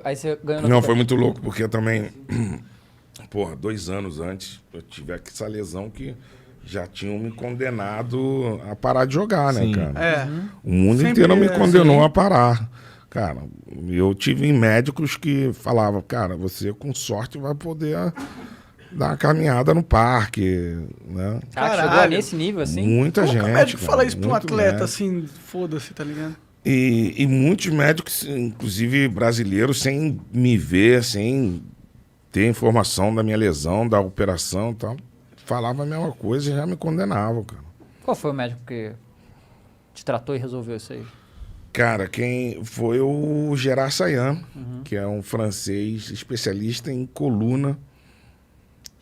Aí você ganhou Não, foi muito louco, porque eu também, porra, 2 anos antes, eu tive essa lesão que já tinham me condenado a parar de jogar, né, Sim. cara? É. O mundo Sempre inteiro me é condenou assim. a parar. Cara, eu tive médicos que falavam, cara, você com sorte vai poder dar uma caminhada no parque, né? Ah, chegou Caralho. nesse nível, assim? Muita Como que gente. o médico cara, fala isso pra um muito atleta, médico. assim, foda-se, tá ligado? E muitos médicos, inclusive brasileiros, sem me ver, sem ter informação da minha lesão, da operação e tal, falavam a mesma coisa e já me condenavam, cara. Qual foi o médico que te tratou e resolveu isso aí? Cara, quem foi o Gerard Sayan, que é um francês especialista em coluna.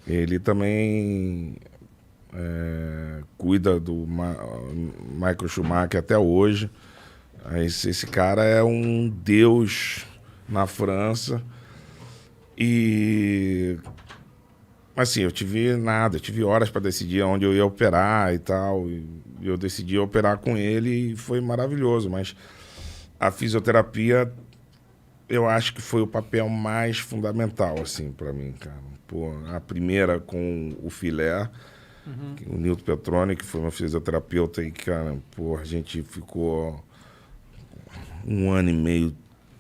Ele também cuida do Michael Schumacher até hoje. Esse cara é um deus na França. E assim, eu tive horas para decidir onde eu ia operar e tal. E eu decidi operar com ele e foi maravilhoso, mas a fisioterapia eu acho que foi o papel mais fundamental, assim, para mim, cara. Pô, a primeira com o Filé, o Nilton Petroni, que foi uma fisioterapeuta e, cara, pô, a gente ficou 1 ano e meio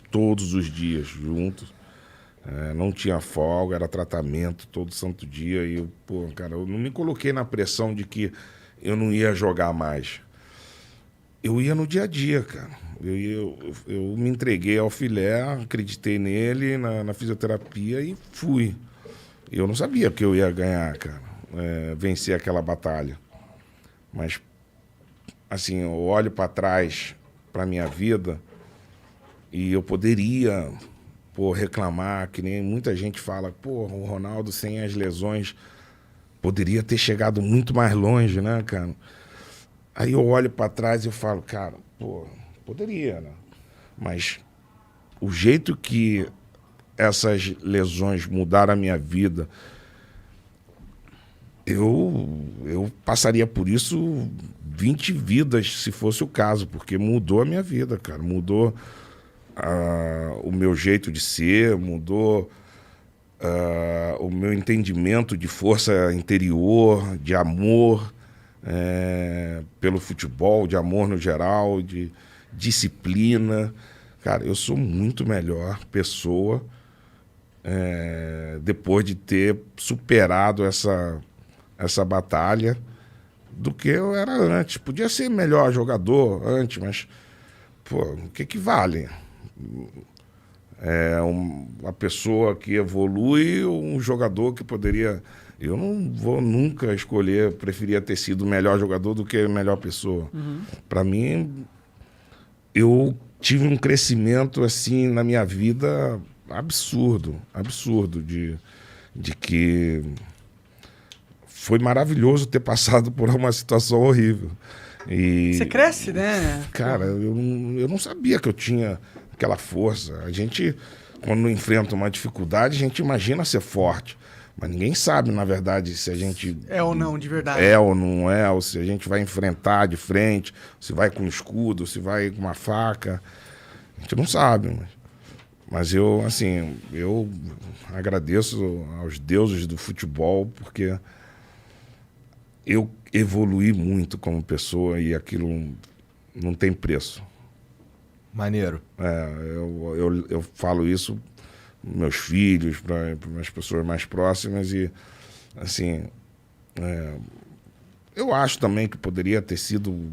todos os dias juntos. Não tinha folga, era tratamento todo santo dia. E, pô, cara, eu não me coloquei na pressão de que eu não ia jogar mais. Eu ia no dia a dia, cara. Eu me entreguei ao Filé, acreditei nele, na fisioterapia e fui. Eu não sabia que eu ia ganhar, cara, vencer aquela batalha. Mas, assim, eu olho para trás, para minha vida, e eu poderia, pô, reclamar, que nem muita gente fala, pô, o Ronaldo sem as lesões poderia ter chegado muito mais longe, né, cara? Aí eu olho para trás e eu falo, cara, pô, poderia, né? Mas o jeito que essas lesões mudaram a minha vida, eu passaria por isso 20 vidas, se fosse o caso, porque mudou a minha vida, cara. Mudou o meu jeito de ser, mudou o meu entendimento de força interior, de amor pelo futebol, de amor no geral, de disciplina. Cara, eu sou muito melhor pessoa depois de ter superado essa batalha do que eu era antes. Podia ser melhor jogador antes, mas pô, o que vale? Uma pessoa que evolui ou um jogador que poderia... Eu não vou nunca escolher, preferia ter sido o melhor jogador do que a melhor pessoa. Para mim, eu tive um crescimento assim na minha vida absurdo de que foi maravilhoso ter passado por uma situação horrível. E, Você cresce, né? cara, eu não sabia que eu tinha aquela força. A gente, quando enfrenta uma dificuldade, a gente imagina ser forte. Mas ninguém sabe, na verdade, se a gente... É ou não, de verdade. É ou não é, ou se a gente vai enfrentar de frente, se vai com escudo, se vai com uma faca. A gente não sabe, mas eu, assim, eu agradeço aos deuses do futebol, porque eu evoluí muito como pessoa e aquilo não tem preço. Maneiro. Eu falo isso para meus filhos, para as pessoas mais próximas e, assim, eu acho também que poderia ter sido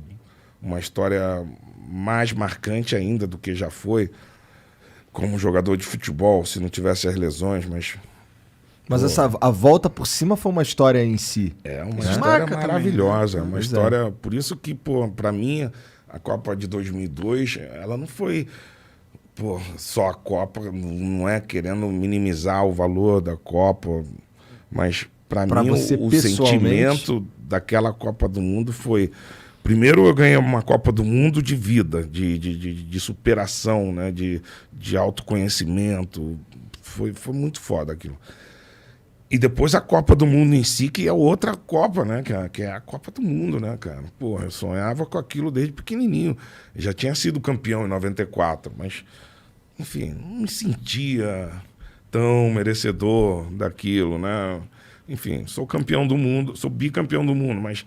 uma história mais marcante ainda do que já foi como jogador de futebol, se não tivesse as lesões, mas a volta por cima foi uma história em si. é uma Isso história marca maravilhosa, também, né? uma Pois história... Por isso que, pô, para mim, a Copa de 2002, ela não foi, pô, só a Copa, não é querendo minimizar o valor da Copa, mas para mim você o pessoalmente... sentimento daquela Copa do Mundo foi... Primeiro eu ganhei uma Copa do Mundo de vida, de superação, né? de autoconhecimento. Foi muito foda aquilo. E depois a Copa do Mundo em si, que é outra Copa, né? Que é a Copa do Mundo, né, cara? Porra, eu sonhava com aquilo desde pequenininho. Eu já tinha sido campeão em 94, mas enfim, não me sentia tão merecedor daquilo, né? Enfim, sou campeão do mundo, sou bicampeão do mundo, mas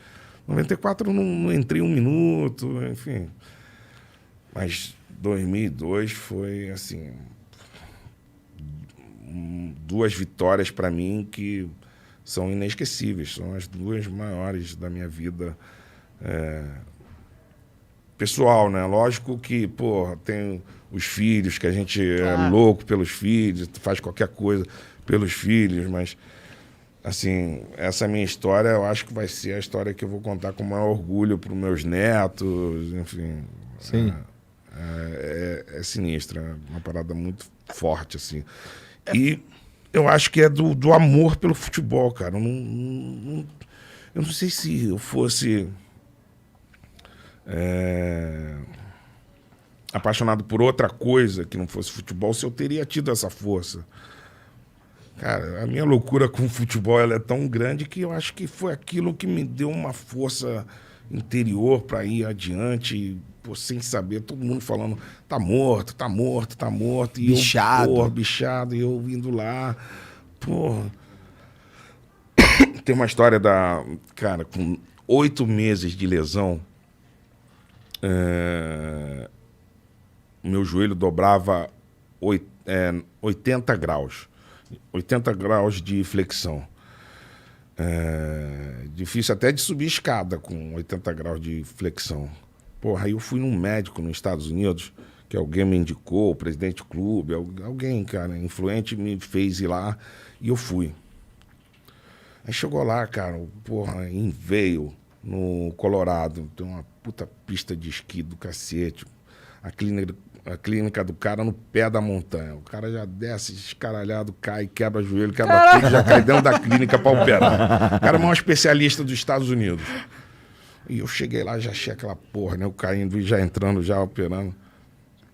94 não entrei um minuto, enfim. Mas 2002 foi, assim, 2 vitórias para mim que são inesquecíveis. São as 2 maiores da minha vida pessoal, né? Lógico que, pô, tem os filhos, que a gente é louco pelos filhos, faz qualquer coisa pelos filhos, mas, assim, essa minha história, eu acho que vai ser a história que eu vou contar com o maior orgulho para os meus netos, enfim. Sim. É sinistra, é uma parada muito forte, assim. E eu acho que é do amor pelo futebol, cara. Eu não sei se eu fosse apaixonado por outra coisa que não fosse futebol, se eu teria tido essa força. Cara, a minha loucura com o futebol ela é tão grande que eu acho que foi aquilo que me deu uma força interior para ir adiante, pô, sem saber, todo mundo falando, tá morto, tá morto, tá morto. E bichado. Eu, pô, bichado, e eu indo lá, pô. Tem uma história cara, com 8 meses de lesão, meu joelho dobrava 80 graus. 80 graus de flexão. Difícil até de subir escada com 80 graus de flexão. Porra, aí eu fui num médico nos Estados Unidos, que alguém me indicou, o presidente do clube, alguém, cara, influente me fez ir lá, e eu fui. Aí chegou lá, cara, porra, em Vail, no Colorado, tem uma puta pista de esqui do cacete, a clínica do cara no pé da montanha. O cara já desce escaralhado, cai, quebra joelho, quebra tudo, já cai dentro da clínica para operar. O cara é um especialista dos Estados Unidos. E eu cheguei lá, já achei aquela porra, né? Eu caindo e já entrando, já operando.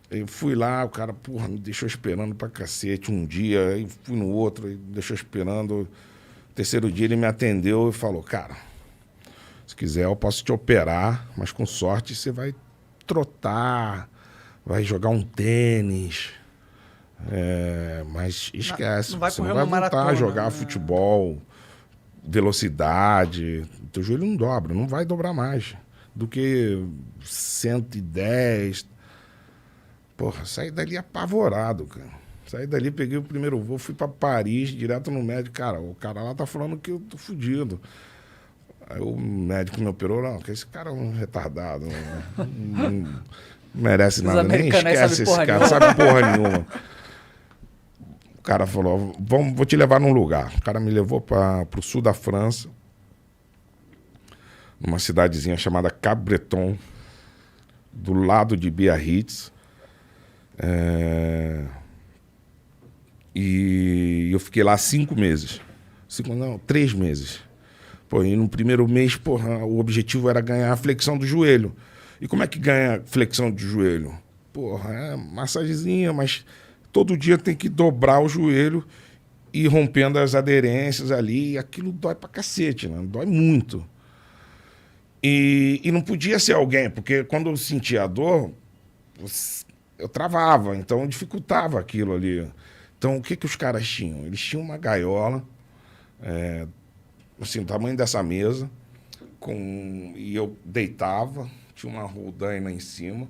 Eu fui lá, o cara, porra, me deixou esperando pra cacete um dia, aí fui no outro, e deixou esperando. No 3º dia ele me atendeu e falou, cara, se quiser eu posso te operar, mas com sorte você vai trotar, vai jogar um tênis, mas esquece, Não vai você correr não vai uma voltar a maratona, jogar né? futebol, velocidade, teu joelho não dobra, não vai dobrar mais do que 110. Porra, saí dali apavorado, cara. Saí dali, peguei o primeiro voo, fui pra Paris, direto no médico. Cara, o cara lá tá falando que eu tô fudido. Aí o médico me operou, não, que esse cara é um retardado, não merece nada, nem esquece esse cara, sabe porra nenhuma. O cara falou, vou te levar num lugar. O cara me levou pro sul da França, numa cidadezinha chamada Cap-Breton, do lado de Biarritz. E eu fiquei lá 5 meses. 3 meses. Pô, e no primeiro mês, porra, o objetivo era ganhar a flexão do joelho. E como é que ganha flexão de joelho? Porra, massagenzinha, mas todo dia tem que dobrar o joelho e ir rompendo as aderências ali. E aquilo dói pra cacete, né? Dói muito. E não podia ser alguém, porque quando eu sentia a dor, eu travava, então dificultava aquilo ali. Então, o que os caras tinham? Eles tinham uma gaiola, assim, o tamanho dessa mesa, e eu deitava, tinha uma roldaina em cima,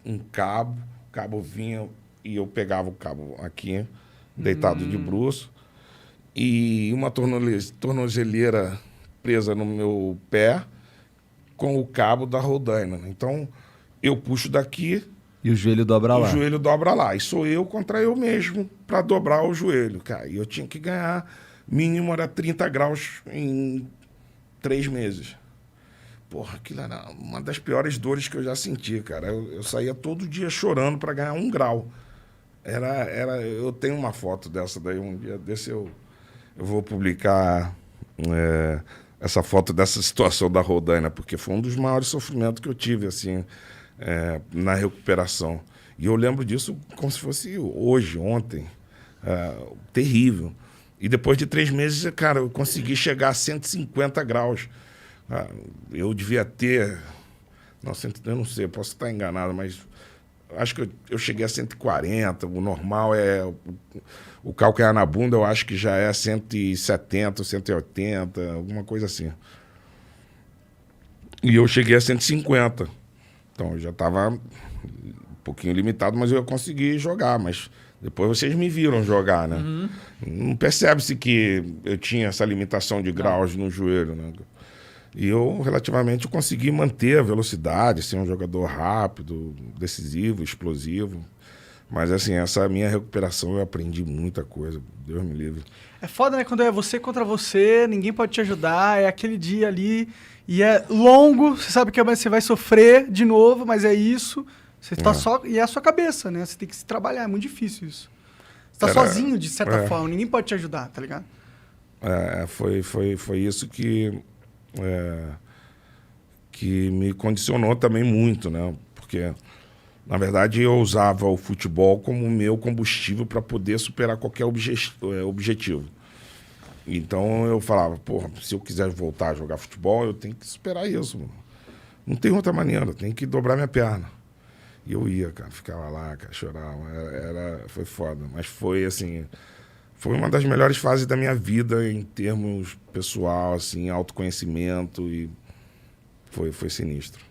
um cabo, o cabo vinha e eu pegava o cabo aqui, deitado de bruço, e uma tornozeleira presa no meu pé com o cabo da roldaina. Então, eu puxo daqui, E o joelho dobra lá. o joelho dobra lá. E sou eu contra eu mesmo para dobrar o joelho, cara. E eu tinha que ganhar, mínimo era 30 graus em 3 meses. Porra, aquilo era uma das piores dores que eu já senti, cara. Eu saía todo dia chorando para ganhar 1 grau. Eu tenho uma foto dessa daí, um dia desse eu vou publicar essa foto dessa situação da roldaina, porque foi um dos maiores sofrimentos que eu tive, assim, na recuperação. E eu lembro disso como se fosse hoje, ontem. Terrível. E depois de 3 meses, cara, eu consegui chegar a 150 graus. Eu devia ter... Nossa, eu não sei, posso estar enganado, mas acho que eu cheguei a 140, o normal é... O calcanhar na bunda eu acho que já é 170, 180, alguma coisa assim. E eu cheguei a 150. Então eu já estava um pouquinho limitado, mas eu ia conseguir jogar. Mas depois vocês me viram jogar, né? Não percebe-se que eu tinha essa limitação de graus no joelho, né? E eu, relativamente, consegui manter a velocidade, ser um jogador rápido, decisivo, explosivo. Mas, assim, essa minha recuperação eu aprendi muita coisa. Deus me livre. É foda, né? Quando é você contra você, ninguém pode te ajudar, é aquele dia ali, e é longo, você sabe que amanhã você vai sofrer de novo, mas é isso. Você tá só... E é a sua cabeça, né? Você tem que se trabalhar, é muito difícil isso. Você tá sozinho, de certa forma, ninguém pode te ajudar, tá ligado? Foi isso que me condicionou também muito, né? Porque, na verdade, eu usava o futebol como meu combustível para poder superar qualquer objetivo. Então eu falava, porra, se eu quiser voltar a jogar futebol, eu tenho que superar isso, mano. Não tem outra maneira, eu tenho que dobrar minha perna. E eu ia, cara, ficava lá, cara, chorava. Foi foda. Mas foi, assim, foi uma das melhores fases da minha vida em termos pessoal, assim, autoconhecimento, e foi sinistro.